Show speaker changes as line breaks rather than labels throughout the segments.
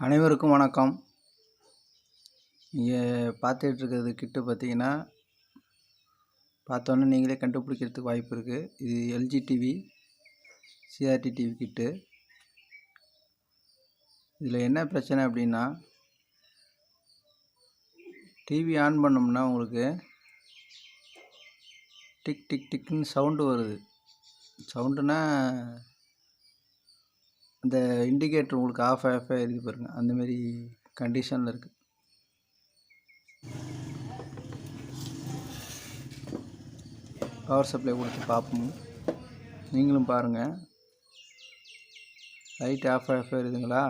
அனைவருக்கும் வணக்கம். நீங்கள் பார்த்துட்டு இருக்கிறது கிட்டு பார்த்தீங்கன்னா, பார்த்தோன்னே நீங்களே கண்டுபிடிக்கிறதுக்கு வாய்ப்பு இருக்குது. இது எல்ஜி டிவி சிஆர்டி டிவி கிட்டு. இதில் என்ன பிரச்சனை அப்படின்னா, டிவி ஆன் பண்ணோம்னா உங்களுக்கு டிக் டிக் டிக்னு சவுண்டு வருது. சவுண்டுனா அந்த இண்டிகேட்டர் உங்களுக்கு ஆஃப் இருக்குது பாருங்கள், அந்தமாரி கண்டிஷனில் இருக்குது. பவர் சப்ளை கொடுத்து பார்ப்போம், நீங்களும் பாருங்கள். லைட் ஆஃப் இருக்குதுங்களா?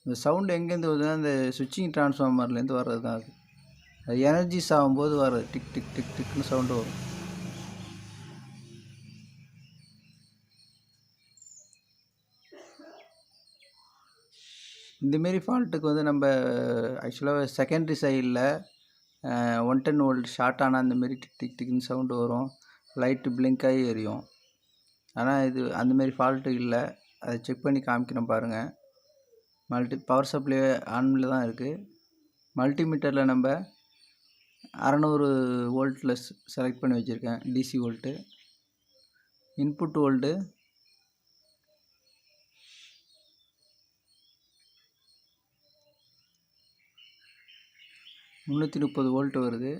இந்த சவுண்டு எங்கேருந்து வருதுன்னா அந்த சுவிட்சிங் டிரான்ஸ்ஃபார்மர்லேருந்து வர்றது தான். அது எனர்ஜிஸ் ஆகும்போது வர்றது டிக் டிக் டிக் டிக்னு சவுண்டு வரும். இந்தமாரி ஃபால்ட்டுக்கு வந்து நம்ம ஆக்சுவலாக செகண்டரி சைடில் 110 வோல்ட் ஷார்ட் ஆனால் அந்தமாரி டிக் டிக் டிக்னு சவுண்டு வரும், லைட்டு பிளிங்க் ஆகி எரியும். ஆனால் இது அந்தமாரி ஃபால்ட்டு இல்லை. அதை செக் பண்ணி காமிக்கிறேன் பாருங்கள். பவர் சப்ளை ஆனில் தான் இருக்குது. மல்டிமீட்டரில் நம்ம 600 வோல்ட்டில் செலக்ட் பண்ணி வச்சுருக்கேன், DC volt. Input volt 330 volt வருது.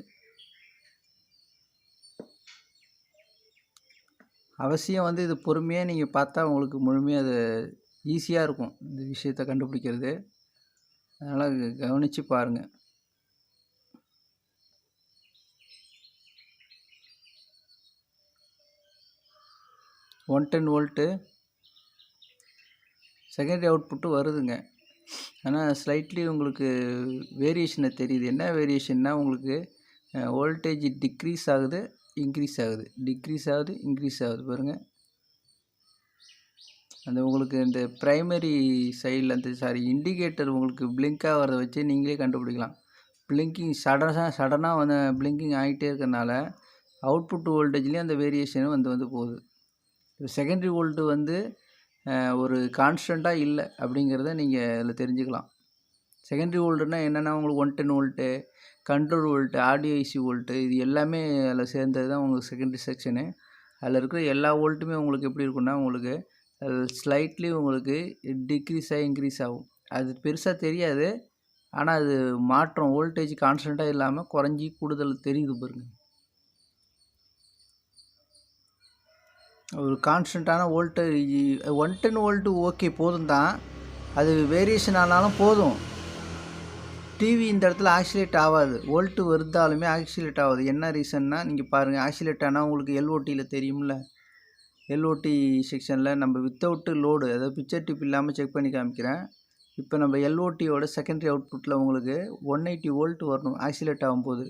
அவசியம் வந்து இது பொறுமையாக நீங்கள் பார்த்தா உங்களுக்கு முழுமையாக அது ஈஸியாக இருக்கும் இந்த விஷயத்தை கண்டுபிடிக்கிறது. அதனால் கவனித்து பாருங்கள். $110 வோல்ட்டு செகண்டரி அவுட்புட்டு வருதுங்க. ஆனால் ஸ்லைட்லி உங்களுக்கு வேரியேஷனை தெரியுது. என்ன வேரியேஷன்னா, உங்களுக்கு வோல்டேஜ் டிக்ரீஸ் ஆகுது, இன்க்ரீஸ் ஆகுது, டிக்ரீஸ் ஆகுது, இன்க்ரீஸ் ஆகுது பாருங்கள். அந்த உங்களுக்கு இந்த ப்ரைமரி சைடில் அந்த இண்டிகேட்டர் உங்களுக்கு பிளிங்க் ஆகிறத வச்சு நீங்களே கண்டுபிடிக்கலாம். பிளிங்கிங் சடனாக வந்து பிளிங்கிங் ஆகிட்டே இருக்கிறனால அவுட்புட் வோல்டேஜ்லேயும் அந்த வேரியேஷனும் வந்து போகுது. செகண்டரி வோல்ட்டு வந்து ஒரு கான்ஸ்டண்ட்டாக இல்லை அப்படிங்கிறத நீங்கள் இதில் தெரிஞ்சுக்கலாம். செகண்டரி வோல்ட்டுனால் என்னென்னா, உங்களுக்கு 110 volt, control volt, audio IC volt, இது எல்லாமே அதில் சேர்ந்தது தான் உங்களுக்கு செகண்டரி செக்ஷனு. அதில் இருக்கிற எல்லா வோல்ட்டுமே உங்களுக்கு எப்படி இருக்குன்னா, உங்களுக்கு ஸ்லைட்லி உங்களுக்கு டிக்ரீஸ் ஆகி இன்க்ரீஸ் ஆகும். அது பெருசாக தெரியாது, ஆனால் அது மாற்றம் வோல்டேஜ் கான்ஸ்டண்ட்டாக இல்லாமல் குறைஞ்சி கூடுதல் தெரியுது பாருங்கள். ஒரு கான்ஸ்டண்ட்டான வோல்டேஜ் 110 வோல்ட்டு ஓகே போதும் தான், அது வேரியேஷன் ஆனாலும் போதும். டிவி இந்த இடத்துல ஆக்சிலேட் ஆகாது, வோல்ட்டு வருதாலுமே ஆக்சிலேட் ஆகாது. என்ன ரீசன்னா, நீங்கள் பாருங்கள், ஆக்சிலேட் ஆனால் உங்களுக்கு எல்ஓடியில் தெரியும்ல, எல்ஓடி செக்ஷனில் நம்ம வித்தவுட்டு லோடு, அதாவது பிக்சர் டிப் இல்லாமல் செக் பண்ணி காமிக்கிறேன். இப்போ நம்ம எல்ஓடியோட செகண்டரி அவுட்புட்டில் உங்களுக்கு 180 வோல்ட் வரணும் ஆக்சிலேட் ஆகும்போது.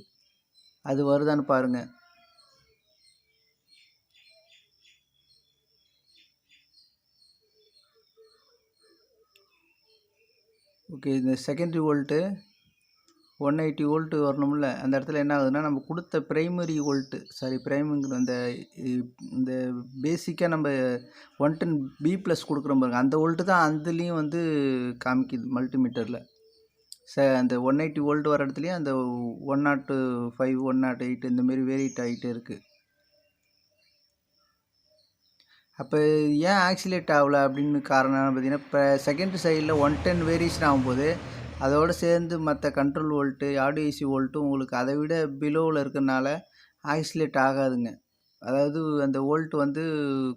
அது வருதான்னு பாருங்கள். ஓகே, இந்த செகண்டரி வோல்ட்டு 180 வோல்ட்டு வரணும்ல, அந்த இடத்துல என்ன ஆகுதுன்னா, நம்ம கொடுத்த ப்ரைமரி வோல்ட்டு ப்ரைமரிங்கிற இந்த பேசிக்காக நம்ம 110 B+ கொடுக்குறோம் பாருங்கள், அந்த வோல்ட்டு தான் அதுலேயும் வந்து காமிக்குது மல்டிமீட்டரில். அந்த 180 வோல்ட் வர இடத்துலையும் அந்த 105, 108 இந்தமாரி வேரியேட் ஆகிட்டே இருக்குது. அப்போ ஏன் ஆக்சிலேட் ஆகலை அப்படின்னு காரணம் பார்த்தீங்கன்னா, இப்போ செகண்டரி சைடில் 110 வேரியேஷன் ஆகும்போது அதோடு சேர்ந்து மற்ற கண்ட்ரோல் வோல்ட்டு, ஆடியோ ஐசி வோல்ட்டும் உங்களுக்கு அதை விட பிலோவில் இருக்கிறனால ஆக்சிலேட் ஆகாதுங்க. அதாவது அந்த வோல்ட் வந்து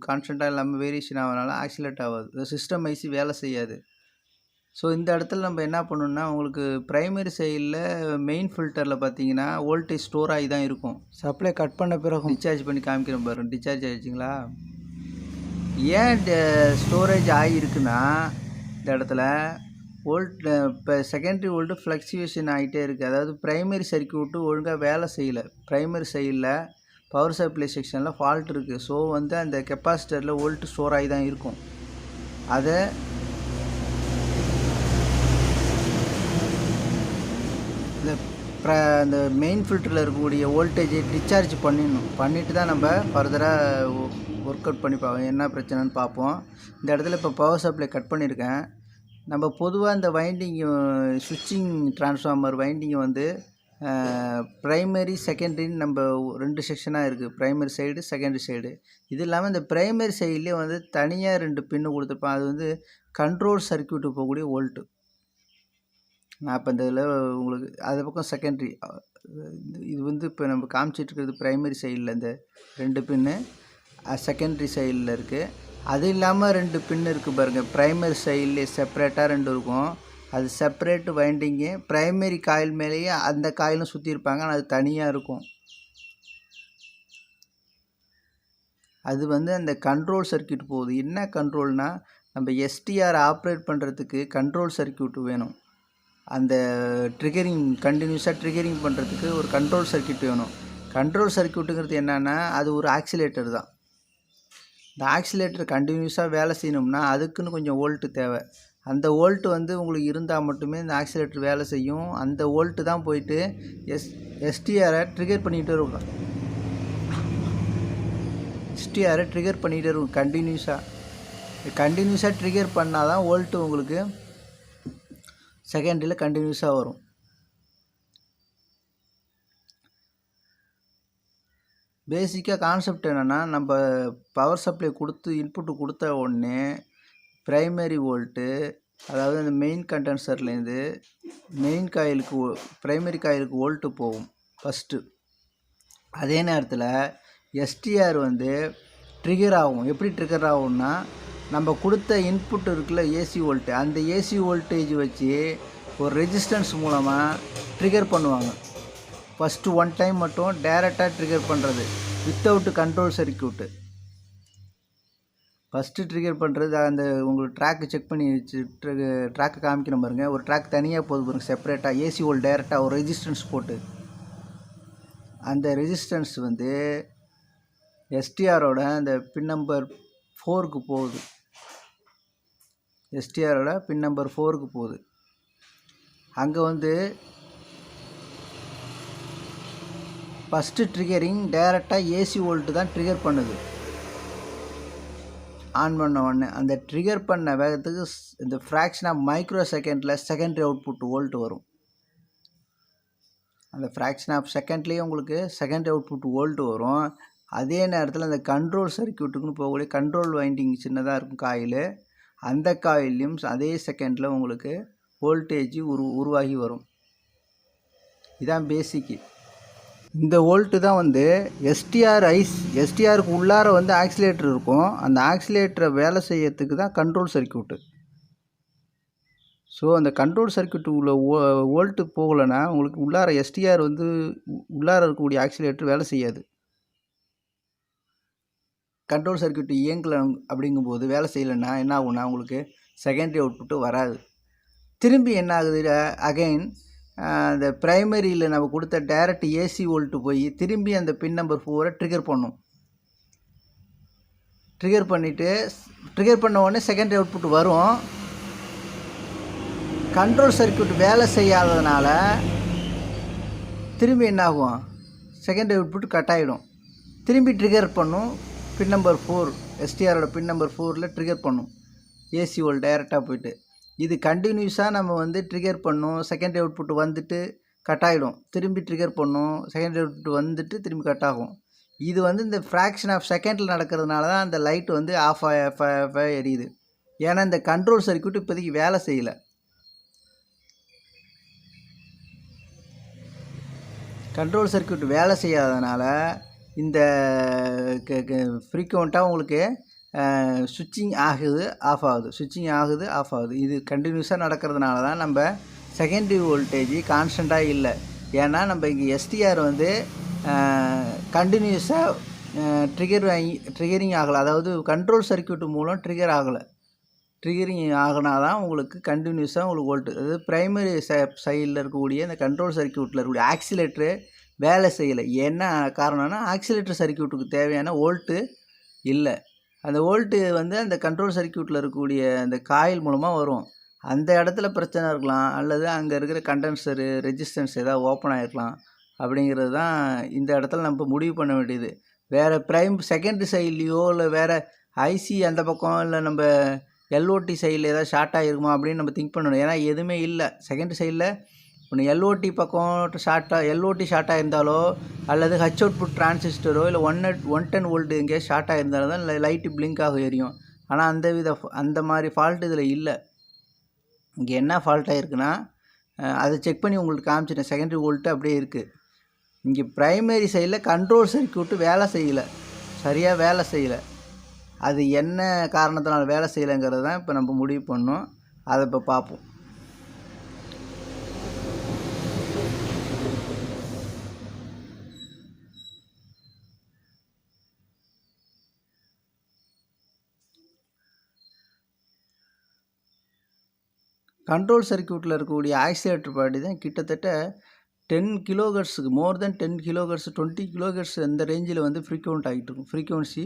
கான்ஸ்டண்ட்டாக இல்லாமல் வேரியேஷன் ஆகிறனால ஆக்சிலேட் ஆகாது, சிஸ்டம் ஐசி வேலை செய்யாது. ஸோ இந்த இடத்துல நம்ம என்ன பண்ணணும்னா, உங்களுக்கு ப்ரைமரி சைடில் மெயின் ஃபில்டரில் பார்த்தீங்கன்னா வோல்டேஜ் ஸ்டோர் ஆகி தான் இருக்கும். சப்ளை கட் பண்ண பிறகு டிஸ்சார்ஜ் பண்ணி காமிக்கிறேன் பாருங்கள். டிஸ்சார்ஜ் ஆகிடுச்சிங்களா? ஏன் ஸ்டோரேஜ் ஆகிருக்குன்னா, இந்த இடத்துல இப்போ செகண்டரி வோல்ட்டு ஃப்ளக்சுவேஷன் ஆகிட்டே இருக்குது. அதாவது ப்ரைமரி சர்க்யூட்டு ஒழுங்காக வேலை செய்யலை. ப்ரைமரி சைடில் பவர் சப்ளை செக்ஷனில் ஃபால்ட் இருக்குது. ஸோ வந்து அந்த கெப்பாசிட்டரில் வோல்ட்டு ஸ்டோர் ஆகி தான் இருக்கும். அதை அந்த மெயின் ஃபில்டரில் இருக்கக்கூடிய வோல்டேஜை டிஸ்சார்ஜ் பண்ணிடணும். பண்ணிவிட்டு தான் நம்ம ஃபர்தராக ஒர்க் அவுட் பண்ணி என்ன பிரச்சனைன்னு பார்ப்போம். இந்த இடத்துல இப்போ பவர் சப்ளை கட் பண்ணியிருக்கேன். நம்ம பொதுவாக இந்த வைண்டிங்கு ஸ்விட்சிங் டிரான்ஸ்ஃபார்மர் வைண்டிங்கை வந்து ப்ரைமரி செகண்டரின்னு நம்ம 2 செக்ஷனாக இருக்குது. Primary side, secondary side. இது இல்லாமல் இந்த ப்ரைமரி சைட்லேயே வந்து தனியாக 2 பின்னு கொடுத்துருப்பேன். அது வந்து கண்ட்ரோல் சர்க்யூட்டு போகக்கூடிய வோல்ட்டு. நான் இப்போ இந்த இதில் உங்களுக்கு அது பக்கம் செகண்டரி. இது வந்து இப்போ நம்ம காமிச்சிட்ருக்கிறது ப்ரைமரி சைடில் இந்த 2 பின்னு செகண்டரி சைடில் இருக்குது. அது இல்லாமல் 2 பின்னு இருக்குது பாருங்கள். ப்ரைமரி சைட்லேயே செப்பரேட்டாக 2 இருக்கும். அது செப்பரேட் வைண்டிங்கு. ப்ரைமரி காயில் மேலேயே அந்த காயிலும் சுற்றியிருப்பாங்க. ஆனால் அது தனியாக இருக்கும். அது வந்து அந்த கண்ட்ரோல் சர்க்யூட் போகுது. என்ன கண்ட்ரோல்னால் நம்ம எஸ்டிஆர் ஆப்ரேட் பண்ணுறதுக்கு கண்ட்ரோல் சர்க்யூட் வேணும். அந்த ட்ரிகரிங் கண்டினியூஸாக ட்ரிகரிங் பண்ணுறதுக்கு ஒரு கண்ட்ரோல் சர்க்யூட் வேணும். கண்ட்ரோல் சர்க்யூட்டுங்கிறது என்னென்னா அது ஒரு ஆக்சிலேட்டர் தான். இந்த ஆக்சிலேட்டர் கண்டினியூஸாக வேலை செய்யணும்னா அதுக்குன்னு கொஞ்சம் வோல்ட்டு தேவை. அந்த வோல்ட்டு வந்து உங்களுக்கு இருந்தால் மட்டுமே இந்த ஆக்சிலேட்டர் வேலை செய்யும். அந்த வோல்ட்டு தான் போயிட்டு எஸ்டிஆரை ட்ரிகர் பண்ணிகிட்டே இருக்கும். எஸ்டிஆரை ட்ரிகர் பண்ணிகிட்டே இருக்கும் கண்டினியூஸாக ட்ரிகர் பண்ணால் தான் வோல்ட்டு உங்களுக்கு செகண்டரியில் கண்டினியூஸாக வரும். பேசிக்காக கான்செப்ட் என்னென்னா நம்ம பவர் சப்ளை கொடுத்து இன்புட்டு கொடுத்த உடனே ப்ரைமரி வோல்ட்டு, அதாவது அந்த மெயின் கண்டென்சர்லேருந்து மெயின் காயிலுக்கு ப்ரைமரி காயிலுக்கு வோல்ட்டு போகும் ஃபஸ்ட்டு. அதே நேரத்தில் எஸ்டிஆர் வந்து ட்ரிகர் ஆகும். எப்படி ட்ரிகர் ஆகும்னா நம்ம கொடுத்த இன்புட் இருக்குல்ல ஏசி வோல்ட்டு, அந்த ஏசி வோல்டேஜ் வச்சு ஒரு ரெசிஸ்டன்ஸ் மூலமாக ட்ரிகர் பண்ணுவாங்க. ஃபஸ்ட்டு 1 டைம் மட்டும் டைரெக்டாக ட்ரிகர் பண்ணுறது without control circuit. First trigger பண்ணுறது அந்த உங்களுக்கு ட்ராக்கு செக் பண்ணி ட்ராக்கை காமிக்கிற பாருங்க. ஒரு ட்ராக் தனியாக போகுது பாருங்கள் செப்பரேட்டாக ஏசி வோல்ட் டைரெக்டாக ஒரு ரெசிஸ்டன்ஸ் போட்டு. அந்த ரெசிஸ்டன்ஸ் வந்து எஸ்டிஆரோட அந்த பின் நம்பர் 4க்கு போகுது. எஸ்டிஆரோட பின் நம்பர் 4க்கு போகுது. அங்கே வந்து ஃபஸ்ட்டு ட்ரிகரிங் டைரெக்டாக ஏசி வோல்ட்டு தான் ட்ரிகர் பண்ணுது. ஆன் பண்ண உடனே அந்த ட்ரிகர் பண்ண வேகத்துக்கு இந்த ஃப்ராக்ஷன் ஆஃப் மைக்ரோ செகண்டில் செகண்டரி அவுட்புட் வோல்ட் வரும். அந்த ஃப்ராக்ஷன் ஆஃப் செகண்ட்லேயே உங்களுக்கு செகண்டரி அவுட்புட் வோல்ட் வரும். அதே நேரத்தில் அந்த கண்ட்ரோல் சர்க்யூட்டுக்குன்னு போகக்கூடிய கண்ட்ரோல் வைண்டிங் சின்னதாக இருக்கும் காயில், அந்த காயிலையும் அதே செகண்டில் உங்களுக்கு வோல்டேஜ் உருவாகி வரும். இதான் பேசிக்கு. இந்த வோல்ட்டு தான் வந்து எஸ்டிஆருக்கு உள்ளார வந்து ஆக்சிலேட்டர் இருக்கும். அந்த ஆக்சிலேட்டரை வேலை செய்யறதுக்கு தான் கண்ட்ரோல் சர்க்யூட்டு. ஸோ அந்த கண்ட்ரோல் சர்க்யூட்டு உள்ள வோல்ட்டு போகலைன்னா உங்களுக்கு உள்ளார எஸ்டிஆர் வந்து உள்ளார இருக்கக்கூடிய ஆக்சிலேட்டர் வேலை செய்யாது. கண்ட்ரோல் சர்க்யூட் இயங்கலை அப்படிங்கும்போது வேலை செய்யலைன்னா என்ன ஆகும்னா உங்களுக்கு செகண்டரி அவுட்புட்டு வராது. திரும்பி என்ன ஆகுது, அகைன் அந்த ப்ரைமரியில் நம்ம கொடுத்த டைரக்ட் ஏசி வோல்ட்டு போய் திரும்பி அந்த பின் நம்பர் 4 ட்ரிகர் பண்ணும். ட்ரிகர் பண்ண உடனே செகண்டரி அவுட்புட் வரும். கண்ட்ரோல் சர்க்யூட் வேலை செய்யாததுனால திரும்பி என்ன ஆகும், செகண்டரி அவுட்புட் கட் ஆகிடும். திரும்பி ட்ரிகர் பண்ணும். பின் நம்பர் 4 எஸ்டிஆரோட பின் நம்பர் 4ல் ட்ரிகர் பண்ணும் ஏசி வோல்ட் டைரெக்டாக போய்ட்டு. இது கண்டினியூஸாக நம்ம வந்து ட்ரிகர் பண்ணும். செகண்டரி அவுட்புட் வந்துட்டு கட் ஆகிடும். திரும்பி ட்ரிகர் பண்ணும். செகண்டரி அவுட்புட் வந்துட்டு திரும்பி கட் ஆகும். இது வந்து இந்த ஃப்ராக்ஷன் ஆஃப் செகண்டில் நடக்கிறதுனால தான் அந்த லைட் வந்து ஆஃப் எரியுது. ஏன்னா இந்த கண்ட்ரோல் சர்க்யூட் இப்போதைக்கு வேலை செய்யலை. கண்ட்ரோல் சர்க்யூட் வேலை செய்யாததுனால இந்த ஃப்ரீக்வெண்ட்டாக உங்களுக்கு ஸ்விட்சிங் ஆகுது, ஆஃப் ஆகுது. இது கண்டினியூஸாக நடக்கிறதுனால தான் நம்ம செகண்டரி வோல்டேஜ் கான்ஸ்டண்ட்டாக இல்லை. ஏன்னா நம்ம இங்கே எஸ்டிஆர் வந்து கண்டினியூஸாக ட்ரிகரிங் ஆகலை. அதாவது கண்ட்ரோல் சர்க்யூட் மூலம் ட்ரிகரிங் ஆகினா தான் உங்களுக்கு கண்டினியூஸாக உங்களுக்கு வோல்ட்டு. அதாவது ப்ரைமரி சைடில் இருக்கக்கூடிய இந்த கண்ட்ரோல் சர்க்யூட்டில் இருக்கக்கூடிய ஆக்சிலேட்டரு வேலை செய்யலை. என்ன காரணம்னா ஆக்சிலேட்டர் சர்க்யூட்டுக்கு தேவையான வோல்ட்டு இல்லை. அந்த வோல்ட்டு வந்து அந்த கண்ட்ரோல் சர்க்யூட்டில் இருக்கக்கூடிய அந்த காயில் மூலமாக வரும். அந்த இடத்துல பிரச்சனை இருக்கலாம், அல்லது அங்கே இருக்கிற கண்டென்சரு ரெசிஸ்டன்ஸ் ஏதாவது ஓப்பன் ஆகிருக்கலாம். அப்படிங்கிறது தான் இந்த இடத்துல நம்ம முடிவு பண்ண வேண்டியது. வேறு ப்ரைம் செகண்டரி சைட்லேயோ இல்லை வேறு ஐசி அந்த பக்கம் இல்லை நம்ம எல்ஓடி சைடில் ஏதாவது ஷார்ட் ஆகிருக்குமா அப்படின்னு நம்ம திங்க் பண்ணணும். ஏன்னா எதுவுமே இல்லை செகண்டரி சைடில். ஒன்று எல்ஓடி பக்கம் எல்ஓடி ஷார்ட் ஆகிருந்தாலோ அல்லது ஹச் அவுட்புட் டிரான்சிஸ்டரோ இல்லை 110 வோல்ட் எங்கேயாவது ஷார்ட் ஆகிருந்தாலும் தான் லைட்டு பிளிங்க் ஆக எரியும். ஆனால் அந்த மாதிரி ஃபால்ட் இதில் இல்லை. இங்கே என்ன ஃபால்ட் ஆகிருக்குன்னா அதை செக் பண்ணி உங்களுக்கு காமிச்சிட்டேன். செகண்டரி வோல்ட்டு அப்படியே இருக்குது. இங்கே ப்ரைமரி சைடில் கண்ட்ரோல் சர்க்யூட்டு வேலை செய்யலை, சரியாக வேலை செய்யலை. அது என்ன காரணத்தினால வேலை செய்யலைங்கிறது தான் இப்போ நம்ம முடிவு பண்ணோம். அதை இப்போ பார்ப்போம். கண்ட்ரோல் சர்க்யூட்டில் இருக்கக்கூடிய ஆக்சிலேட்டர் பாடி தான் கிட்டத்தட்ட 10 கிலோஹெர்ட்ஸுக்கு மோர் தென் 10 கிலோஹெர்ட்ஸ் 20 கிலோஹெர்ட்ஸ் அந்த ரேஞ்சில் வந்து ஃப்ரீக்வன்சி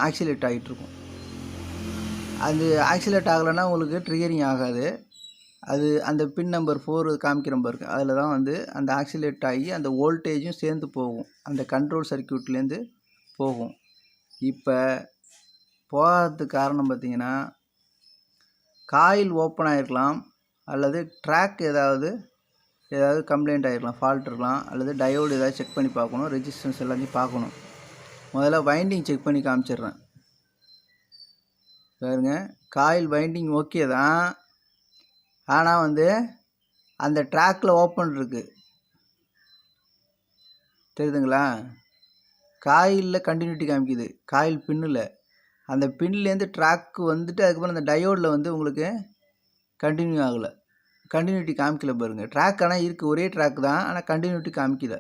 ஆக்சிலேட் ஆகிட்டுருக்கும். அது ஆக்சிலேட் ஆகலைன்னா உங்களுக்கு ட்ரிகரிங் ஆகாது. அது அந்த பின் நம்பர் 4 காமிக்கிற நம்பர் இருக்குது, அதில் தான் வந்து அந்த ஆக்சிலேட் ஆகி அந்த வோல்டேஜும் சேர்ந்து போகும், அந்த கண்ட்ரோல் சர்க்யூட்லேருந்து போகும். இப்போ போகாததுக்கு காரணம் பார்த்திங்கன்னா காயில் ஓப்பன் ஆகிருக்கலாம், அல்லது ட்ராக் ஏதாவது கம்ப்ளைண்ட் ஆகிருக்கலாம், ஃபால்ட் இருக்கலாம், அல்லது டயோடு ஏதாவது செக் பண்ணி பார்க்கணும், ரெசிஸ்டன்ஸ் எல்லாத்தையும் பார்க்கணும். முதல்ல வைண்டிங் செக் பண்ணி காமிச்சிடுறேன் பாருங்க. காயில் வைண்டிங் ஓகே தான், ஆனால் வந்து அந்த ட்ராக்கில் ஓப்பன் இருக்குது தெரியுதுங்களா. காயிலில் கண்டினியூட்டி காமிக்குது, காயில் பின்னில். அந்த பின்லேருந்து ட்ராக்கு வந்துட்டு அதுக்கப்புறம் அந்த டயோடில் வந்து உங்களுக்கு கண்டினியூ ஆகலை, கண்டினியூட்டி காமிக்கல பாருங்கள். ட்ராக் ஆனால் இருக்குது, ஒரே ட்ராக் தான், ஆனால் கண்டினியூட்டி காமிக்கல.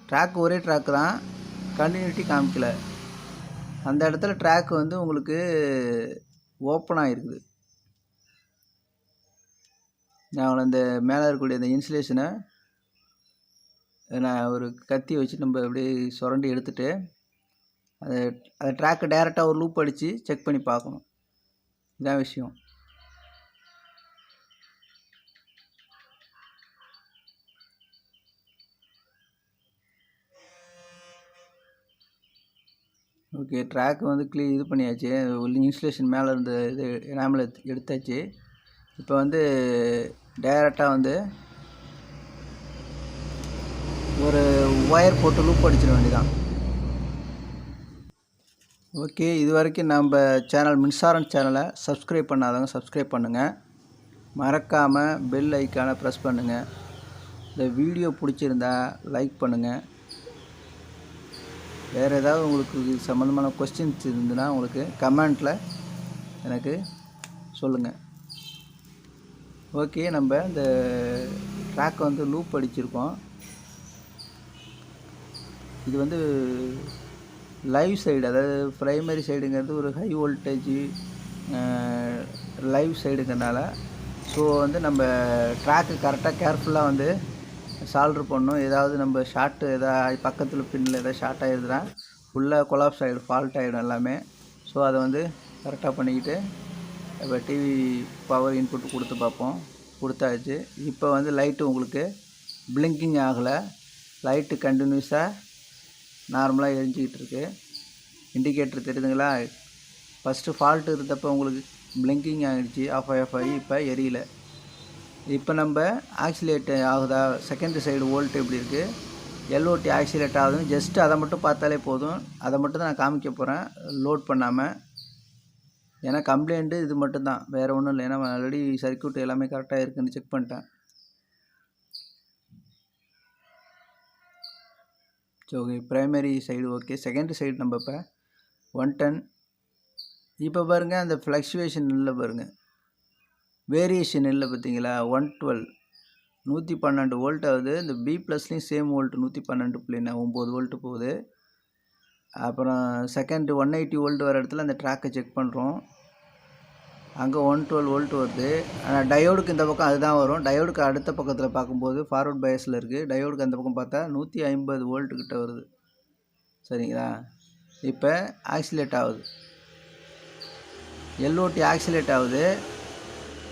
ட்ராக் ஒரே ட்ராக் தான், கண்டினியூட்டி காமிக்கல. அந்த இடத்துல ட்ராக் வந்து உங்களுக்கு ஓப்பன் ஆகிருக்குது. நான் இந்த மேலே இருக்கக்கூடிய அந்த இன்சுலேஷனை நான் ஒரு கத்தி வச்சு நம்ம அப்படியே சுரண்டி எடுத்துகிட்டு அதை ட்ராக்கை டைரெக்டாக ஒரு லூப் அடித்து செக் பண்ணி பார்க்கணும். இதான் விஷயம். ஓகே, ட்ராக் வந்து இது பண்ணியாச்சு, இன்சுலேஷன் மேலே இருந்த இது எனாமல் எடுத்தாச்சு. இப்போ வந்து டைரெக்டாக வந்து ஒரு ஒயர் போட்டு லூப் அடிச்சிட வேண்டியதான். ஓகே, இது வரைக்கும் நம்ம சேனல் மின்சாரம் சேனலை சப்ஸ்கிரைப் பண்ணாதவங்க சப்ஸ்கிரைப் பண்ணுங்கள், மறக்காமல் பெல் ஐக்கானை ப்ரெஸ் பண்ணுங்கள். இந்த வீடியோ பிடிச்சிருந்தா லைக் பண்ணுங்கள். வேறு ஏதாவது உங்களுக்கு சம்மந்தமான கொஸ்டின்ஸ் இருந்துன்னா உங்களுக்கு கமெண்ட்டில் எனக்கு சொல்லுங்கள். ஓகே, நம்ம இந்த ட்ராக்கை வந்து லூப் அடிச்சிருக்கோம். இது வந்து லைவ் சைடு, அதாவது ப்ரைமரி சைடுங்கிறது ஒரு ஹை வோல்டேஜ் லைவ் சைடுங்கிறனால ஸோ வந்து நம்ம ட்ராக்கு கரெக்டாக கேர்ஃபுல்லாக வந்து சால்ட்ரு பண்ணணும். ஏதாவது நம்ம ஷார்ட்டு எதாவது பக்கத்தில் பின்னில் எதாவது ஷார்ட் ஆகிடுதுன்னா ஃபுல்லாக கொலாப்ஸ் ஆகிடும், ஃபால்ட் ஆகிடும் எல்லாமே. ஸோ அதை வந்து கரெக்டாக பண்ணிக்கிட்டு இப்போ டிவி பவர் இன்புட் கொடுத்து பார்ப்போம். கொடுத்தாச்சு. இப்போ வந்து லைட்டு உங்களுக்கு பிளிங்கிங் ஆகலை, லைட்டு கண்டினியூஸாக நார்மலாக எரிஞ்சிக்கிட்டு இருக்கு. இண்டிகேட்டர் தெரியுதுங்களா. ஃபஸ்ட்டு ஃபால்ட்டு இருந்தப்போ உங்களுக்கு பிளிங்கிங் ஆகிடுச்சு, ஆஃப் ஆகி இப்போ எரியல. இப்போ நம்ம ஆக்சிலேட் ஆகுதா, செகண்டரி சைடு வோல்ட் எப்படி இருக்குது, எல்ஓடி ஆக்சிலேட் ஆகுதுன்னு ஜஸ்ட்டு அதை மட்டும் பார்த்தாலே போதும். அதை மட்டும் தான் நான் காமிக்க போகிறேன் லோட் பண்ணாமல். ஏன்னா கம்ப்ளைண்ட்டு இது மட்டும்தான், வேறு ஒன்றும் இல்லை. ஏன்னா ஆல்ரெடி சர்க்யூட் எல்லாமே கரெக்டாக இருக்குதுன்னு செக் பண்ணிட்டேன். So primary side okay, secondary side நம்ம இப்போ 110. இப்போ பாருங்கள் அந்த ஃப்ளக்சுவேஷன் இல்லை பாருங்கள், வேரியேஷன் இல்லை பார்த்தீங்களா. 112 112 வோல்ட் ஆகுது. இந்த பி ப்ளஸ்லேயும் சேம் வோல்ட் 112.9 வோல்ட்டு போகுது. அப்புறம் செகண்ட் 180 வோல்ட் வர இடத்துல அந்த ட்ராக்கை செக் பண்ணுறோம், அங்கே 112 வோல்ட் வருது. ஆனால் டயோடுக்கு இந்த பக்கம் அதுதான் வரும். டயோடுக்கு அடுத்த பக்கத்தில் பார்க்கும்போது ஃபார்வர்ட் பயஸில் இருக்குது. டயோடுக்கு அந்த பக்கம் பார்த்தா 150 வோல்ட்டுக்கிட்ட வருது. சரிங்களா. இப்போ ஆக்சிலேட் ஆகுது, எல்ஓடி ஆக்சிலேட் ஆகுது.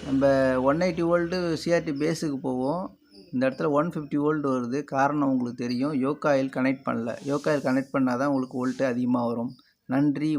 நம்ம 180 வோல்ட்டு சிஆர்டி பேஸுக்கு போவோம். இந்த இடத்துல 150 வோல்ட் வருது. காரணம் உங்களுக்கு தெரியும். யோக் காயில் கனெக்ட் பண்ணல. யோக் காயில் கனெக்ட் பண்ணால் தான் உங்களுக்கு வோல்ட்டு அதிகமாக வரும். நன்றி.